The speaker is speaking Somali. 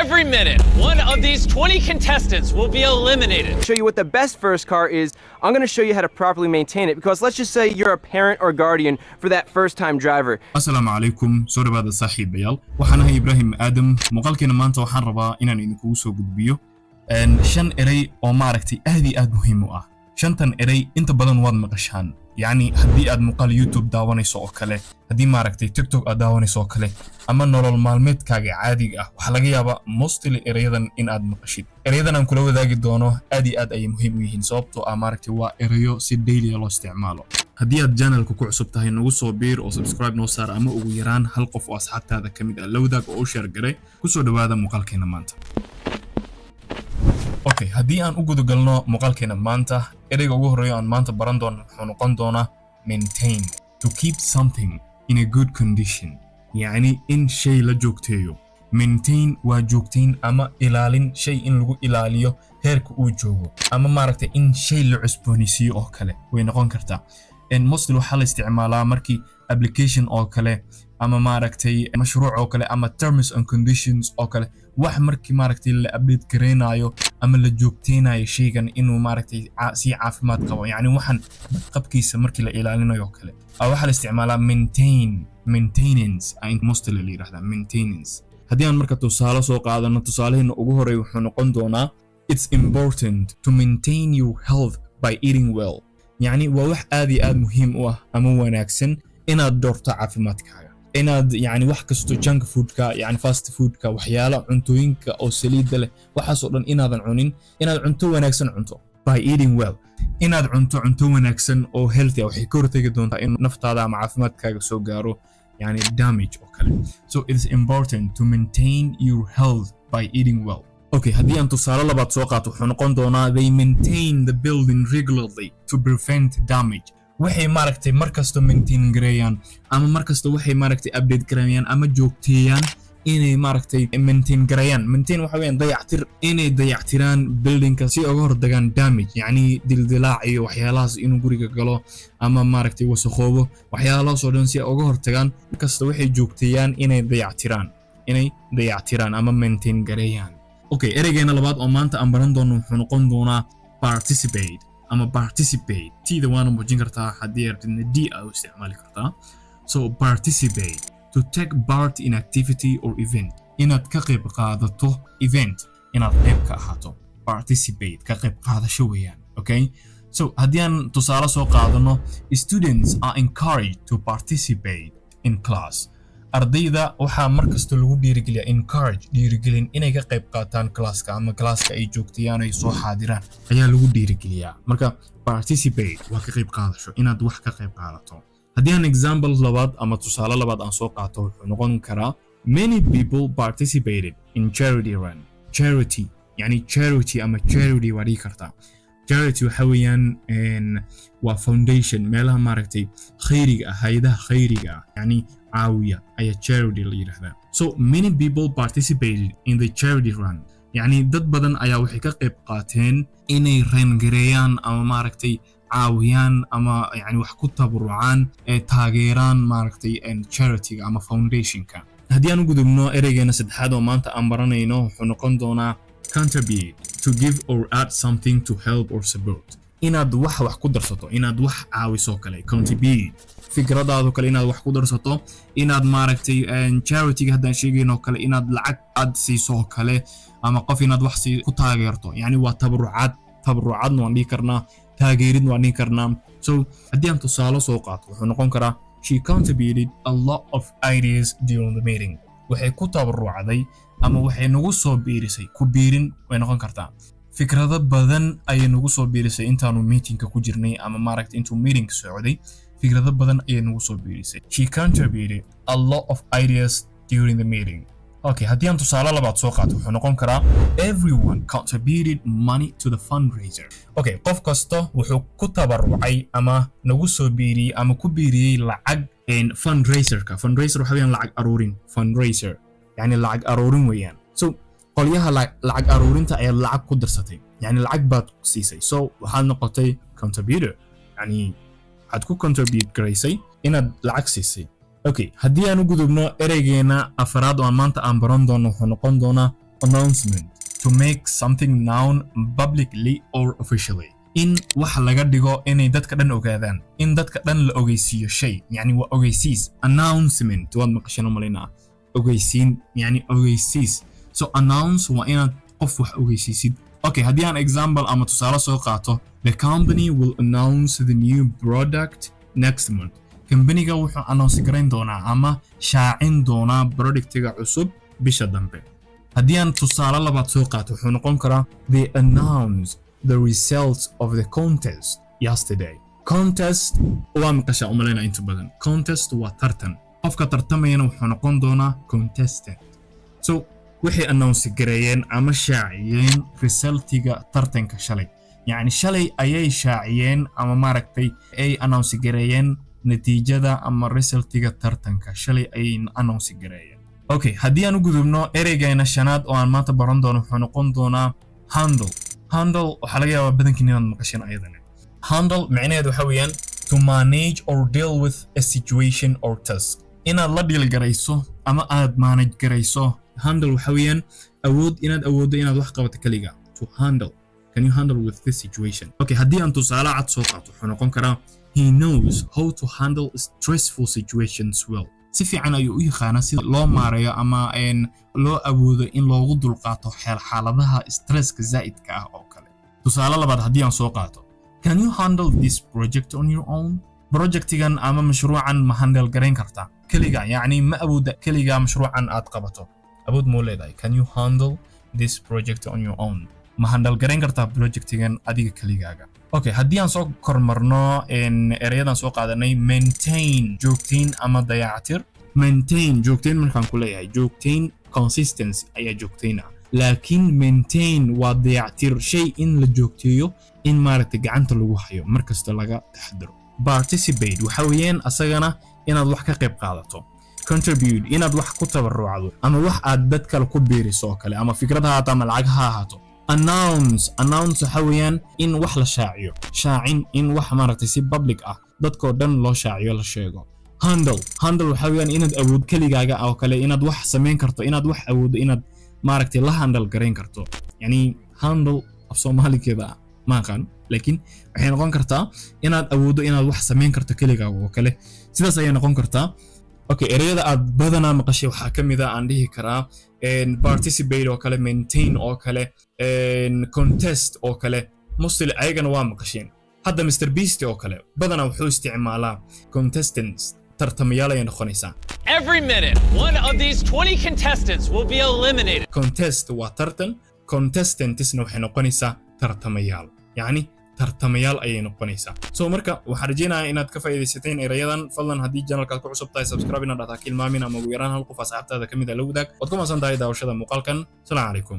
Every minute, one of these 20 contestants will be eliminated. Show you what the best first car is. I'm going to show you how to properly maintain it because let's just say you're a parent or guardian for that first-time driver. السلام عليكم سوري بعد صاحب بيال waxaan ahay Ibrahim Adam muuqaalkeena maanta waxaan rabaa inaan idinku soo gudbiyo shan eray oo maaragtay aad muhiim u ah shantan eray inta badan waad maqashaan يعني haddii aad muuqaal YouTube daawanayso oo kale haddii maaragtay TikTok aad daawanayso oo kale ama nolol maalmeedkaaga caadiga ah waxa laga yaabaa mostly erayadan in aad maqashid erayadan aan kula wadaagi doono aad ay muhiim u yihiin sababtoo ah maaragtay waa erayo si daily loo isticmaalo haddii aad channelka ku cusub tahay nagu soo biir oo subscribe noo saar ama ugu yaraan hal qof oo asxaabtaada kamid ah la wadaag oo u share garay ku soo dhawaada muuqaalkeena maanta Okay, haddii aan u guda galno muuqaalkeena maanta ereyga ugu horeeyo aan maanta baran doono wuxuu noqon doonaa maintain to keep something in a good condition yani in shay la joogteeyo maintain waa joogtayn ama ilaalin shay in lagu ilaaliyo heerka uu joogo ama maaragtay in shay la cusboonaysiiyo oo kale way noqon kartaa mostly waxaa la isticmaalaa markii application oo kale ama maaragtay mashruuc oo kale ama terms and conditions oo kale wax markii maaragtay la update gareynayo ama la joogteynayo shaygan inuu maaragtay si caafimaad qabo yani waxan qabkiisa markii la ilaalinayo kale waxa la isticmaalaa maintenance ay mostly la yiraahdaa maintenance haddii aan marka tusaale soo qaadano tusaaleheena ugu horeeyo wuxuu noqon doonaa it's important to maintain your health by eating well يعني waa wax aad muhiim u ah ama wanaagsan inaad doorto caafimaadkaaga inaad yani wax kasto junk foodka yani fast foodka waxyaalo cuntooyinka oo saliid leh waxaas oo dhan inaadan cunin inaad cunto wanaagsan cunto by eating well inaad cunto wanaagsan oo healthy waxay ka hortagi doontaa in naftaada ama caafimaadkaaga soo gaaro yani damage oo kale so it is important to maintain your health by eating well Okay, haddii aan tusaale labaad soo qaato wuxuu noqon doonaa they maintain the building regularly to prevent damage waxay maaragtay markasta maintain gareeyaan ama markasta waxay maaragtay update gareeyaan ama joogteeyaan inay maaragtay maintain gareeyaan maintain waxa weeyaan dayactir inay dayactiraan buildingka si uga hortagaan damage yani dildilaac iyo waxyaalahaas inuu guriga galo ama maaragtay wasakhoobo waxyaalahaas oo dhan si uga hortagaan markasta waxay joogteeyaan inay dayactiraan ama maintain gareeyaan Okay, ereygeena labaad oo maanta aan baran doono wuxuu noqon doonaa participate tida waana muujin kartaa haddii ardayna d u isticmaali kartaa so participate to take part in activity or event inaad ka qayb qaadato event inaad qayb ka ahaato participate ka qayb qaadasho weeyaan okay so haddii aan tusaale soo qaadano students are encouraged to participate in class ardayda waxaa markasta lagu dhiirigelin inay ka qayb qaataan classka ama classka ay joogtayaan ay soo xaadiraan ayaa lagu dhiirigeliyaa marka participate waa ka qayb qaadasho inaad wax ka qayb qaadato haddii aan example labaad ama tusaale labaad aan soo qaato wuxuu noqon karaa many people participated in charity yani charity ama charity waa dhihi kartaa charity waxa weeyaan waa foundation meelaha maaragtay khayriga ah hay'adaha khayriga ah yani caawiya ayaa charity la yiraahdaa so many people participated in the charity run yani dad badan ayaa waxay ka qayb qaateen inay reengareeyaan ama maaragtay caawiyaan ama yani wax ku tabarucaan taageeraan maaragtay charityga ama foundationka haddii aan u gudubno ereygeena saddexaad oo maanta aan baranayno wuxuu noqon doonaa contribute to give or add something to help or support inaad wax ku darsato inaad wax caawiso kale contribute fikradaadu kale inaad wax ku darsato inaad maaragtay charityga haddaan sheegayno kale inaad lacag aad siiso kale ama qof inaad wax ku taageerto yani waa tabarucaadna waan dhihi karnaa taageerid waan dhihi karnaa so haddii aan tusaale soo qaato wuxuu noqon karaa she contributed a lot of ideas during the meeting waxay ku tabarucday ama waxay nagu soo biirisay ku biirin way noqon kartaa fikrado badan ayay nagu soo biirisay intaanu meetingka ku jirnay ama maaragtay intuu meetingka socday fikrado badan ayay nagu soo biirisay she contributed a lot of ideas during the meeting okay haddii aan tusaale labaad soo qaato wuxuu noqon karaa everyone contributed money to the fundraiser okay qof kasta wuxuu ku tabarucay ama nagu soo biiriyay ama ku biiriyay lacag fundraiser waxa weeyaan lacag aruurin fundraiser yani lacag aruurin weeyaan so qolyaha lacag aruurinta ayaa lacag ku darsatay yani lacag baad siisay so waxaad noqotay contributor yani waxaad ku contribute garaysay inaad lacag siisay Okay, haddii aan u gudubno ereygeena afraad oo maanta aan baran doono wuxuu noqon doonaa announcement to make something known publicly or officially in wax laga dhigo inay dadka dhan ogaadaan in dadka dhan la ogeysiiyo shay yani waa ogeysiis announcement waad maqashan umalina ogeysiin yani ogeysiis so announce waa inaad qof wax ogeysiisid okay haddii aan example ama tusaale soo qaato the company will announce the new product next month companyga wuxuu announce garayn doonaa ama shaacin doonaa productiga cusub bisha dambe haddii aan tusaale labaad soo qaato wuxuu noqon karaa they announce the results of the contest yesterday contest waa maqasha umaleyna inta badan contest waa tartan qofka tartamayana wuxuu noqon doonaa contestant so waxay announce gareeyeen ama shaaciyeen resultiga tartanka shalay yani shalay ayay shaaciyeen ama maaragtay ay announce gareeyeen natiijada ama resultiga tartanka shalay ayay announce gareeyeen okay haddii aan u gudubno ereygeena shanaad oo aan maanta baran doono wuxuu noqon doonaa handle waxaa laga yaabaa badankiin inaad maqasheen ayadana handle macnaheedu waxa weeyaan to manage or deal with a situation or task inaad la dhiil garayso ama aad manage garayso handle waxa weeyaan inaad awooddo inaad wax qabato kaliga to handle can you handle with this situation okay haddii aan tusaale cad soo qaato wuxuu noqon karaa he knows how to handle stressful situations well si fiican ayuu u yaqaanaa sida loo maareeyo ama loo awoodo in loogu dulqaato xaaladaha stresska zaa'idka ah oo kale tusaale labaad haddii aan soo qaato can you handle this project on your own projectigan ama mashruucan ma handle garayn kartaa kaliga yacni ma awooda kaliga mashruucan aad qabato awood moo leedahay can you handle this project on your own ma handle garayn kartaa projectigan adiga kaligaaga okay haddii aan soo kormarno erayadan soo qaadanay maintain joogtayn ama dayactir maintain joogtayn markaan ku leeyahay joogtayn consistency ayaa joogtayna laakiin maintain waa dayactir shay in la joogteeyo in maaragtay gacanta lagu hayo markasta laga taxadaro participate waxa weeyaan asagana inaad wax ka qayb qaadato contribute inaad wax ku tabarucdo ama wax aad dad kale ku biiriso oo kale ama fikrad ha ahaato ama lacag ha ahaato announce waxa weeyaan in wax la shaaciyo shaacin in wax maaragtay si public ah dadkoo dhan loo shaaciyo la sheego handle waxa weeyaan inaad awood kaligaaga oo kale inaad wax samayn karto inaad wax awooddo inaad maaragtay la handle garayn karto yani handle af Soomaaligeeda ma aqaan laakiin waxay noqon kartaa inaad awooddo inaad wax samayn karto kaligaaga oo kale sidaas ayay noqon kartaa okay ereyada aad badanaa maqashay waxaa ka mid ah aan dhihi karaa participate oo kale maintain oo kale contest oo kale mostly ayagana waa maqasheen hadda Mr Beast oo kale badanaa wuxuu isticmaalaa contestants tartamayaal ay noqonaysaa Every minute, one of these 20 contestants will be eliminated. Contest waa tartan, contestantsna waxay noqonaysaa tartamayaal. Yani tartamayaal ayay noqonaysaa. So marka waxaan rajeynayaa inaad ka faa'iidaysateen erayadan. Fadlan haddii channelka ku cusub tahay subscribe inaad dhahdaa kilmaamin ama ugu yaraan hal qof asxaabtaada kamid ah la wadaag. Waad ku mahadsantahay daawashada muuqaalkan. Assalaamu calaykum.